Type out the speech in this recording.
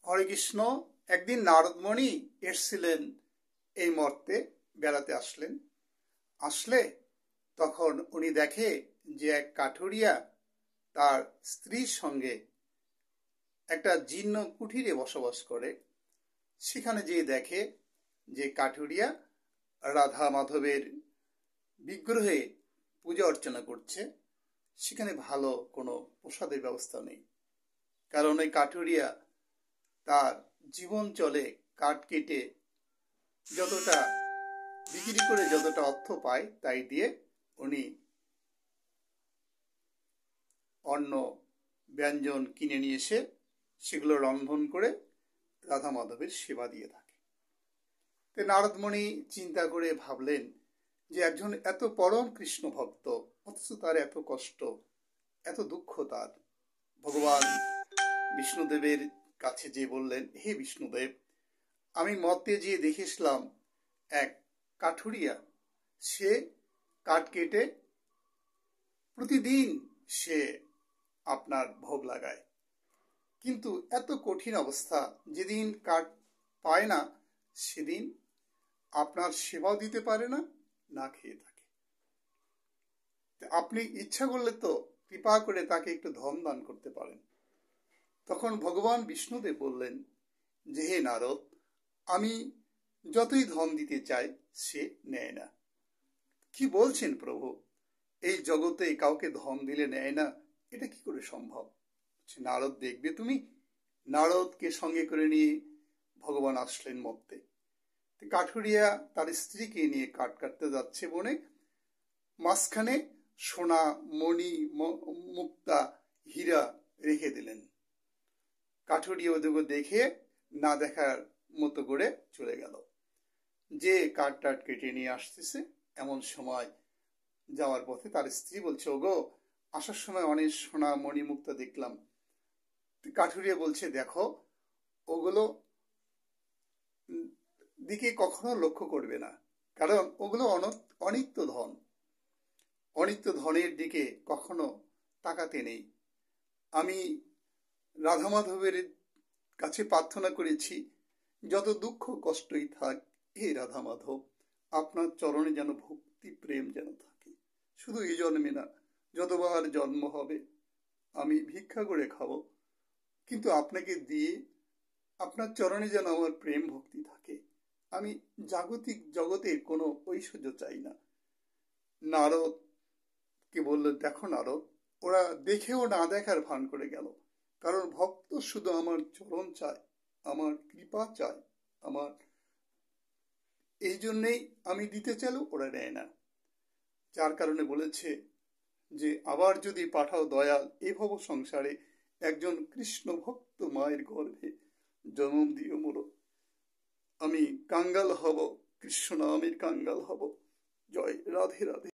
হরে কৃষ্ণ। একদিন নারদমণি এসছিলেন এই মর্তে, বেড়াতে আসলে তখন উনি দেখে যে এক কাঠুরিয়া তার স্ত্রীর সঙ্গে একটা জীর্ণ কুঠিরে বসবাস করে। সেখানে যেয়ে দেখে যে কাঠুরিয়া রাধা মাধবের বিগ্রহে পূজা অর্চনা করছে। সেখানে ভালো কোনো প্রসাদের ব্যবস্থা নেই, কারণ ওই কাঠুরিয়া তার জীবন চলে কাঠ কেটে যতটা বিক্রি করে যতটা অর্থ পায় তাই দিয়ে উনি অন্ন ব্যঞ্জন কিনে নিয়ে এসে সেগুলো রন্ধন করে রাধা মাধবের সেবা দিয়ে থাকে। তো নারদমণি চিন্তা করে ভাবলেন যে একজন এত পরম কৃষ্ণ ভক্ত, অথচ তার এত কষ্ট, এত দুঃখ তার। ভগবান বিষ্ণুদেবের কাছে যে বললেন, হে বিষ্ণুদেব, আমি মর্তে যেয়ে দেখেছিলাম এক কাঠুরিয়া, সে কাঠ কেটে প্রতিদিন সে আপনার ভোগ লাগায়, কিন্তু এত কঠিন অবস্থা, যেদিন কাঠ পায় না সেদিন আপনার সেবাও দিতে পারে না, না খেয়ে থাকে। আপনি ইচ্ছা করলে তো কৃপা করে তাকে একটু ধন দান করতে পারেন। তখন ভগবান বিষ্ণুদেব বললেন যে, হে নারদ, আমি যতই ধন দিতে চাই সে নেয় না। কি বলছেন প্রভু, এই জগতে কাউকে ধন দিলে নেয় না, এটা কি করে সম্ভব? নারদ, দেখবে তুমি। নারদকে সঙ্গে করে নিয়ে ভগবান আসলেন মর্তে। কাঠুরিয়া তার স্ত্রীকে নিয়ে কাঠ কাটতে যাচ্ছে বনে। মাঝখানে সোনা, মণি, মুক্তা, হীরা রেখে দিলেন। কাঠুরিয়া ওদিকে দেখে না দেখার মতো করে চলে গেল। যে কাঠ টাট কেটে নিয়ে আসতেছে, এমন সময় যাওয়ার পথে তার স্ত্রী বলছে, ওগো, আসার সময় অনেক সোনা মণি মুক্তা দেখলাম। কাঠুরিয়া বলছে, দেখো, ওগুলো দিকে কখনো লক্ষ্য করবে না, কারণ ওগুলো অনিত্য ধন। অনিত্য ধনের দিকে কখনো তাকাতে নেই। আমি রাধা মাধবের কাছে প্রার্থনা করেছি, যত দুঃখ কষ্টই থাক, হে রাধা মাধব, আপনার চরণে যেন ভক্তি প্রেম যেন থাকে। শুধু এই জন্মে না, যতবার জন্ম হবে আমি ভিক্ষা করে খাবো, কিন্তু আপনাকে দিয়ে আপনার চরণে যেন আমার প্রেম ভক্তি থাকে। আমি জাগতিক জগতের কোনো ঐশ্বর্য চাই না। নারদ কে বললেন, দেখো নারদ, ওরা দেখেও না দেখার ভান করে গেল, কারণ ভক্ত শুধু আমার চরণ চায়, আমার কৃপা চায়, আমার এই জন্যেই আমি দিতে চাইলেও ওরা নেয় না। যার কারণে বলেছে যে, আবার যদি পাঠাও দয়াল এ ভব সংসারে, একজন কৃষ্ণ ভক্ত মায়ের গর্ভে জন্ম দিও মোর, আমি কাঙ্গাল হব, কৃষ্ণ নামের কাঙ্গাল হব। জয় রাধে রাধে।